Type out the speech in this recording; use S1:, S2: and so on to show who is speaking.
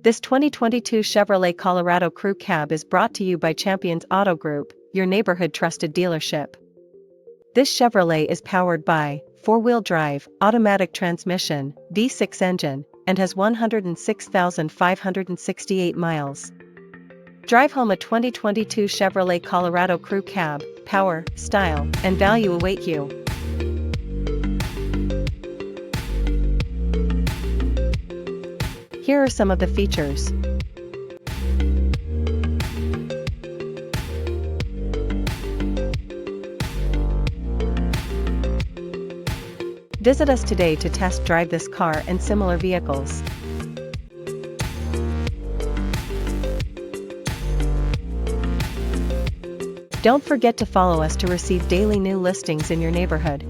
S1: This 2022 Chevrolet Colorado Crew Cab is brought to you by Champions Auto Group, your neighborhood trusted dealership. This Chevrolet is powered by four-wheel drive, automatic transmission, V6 engine, and has 106,568 miles. Drive home a 2022 Chevrolet Colorado Crew Cab. Power, style, and value await you. Here are some of the features. Visit us today to test drive this car and similar vehicles. Don't forget to follow us to receive daily new listings in your neighborhood.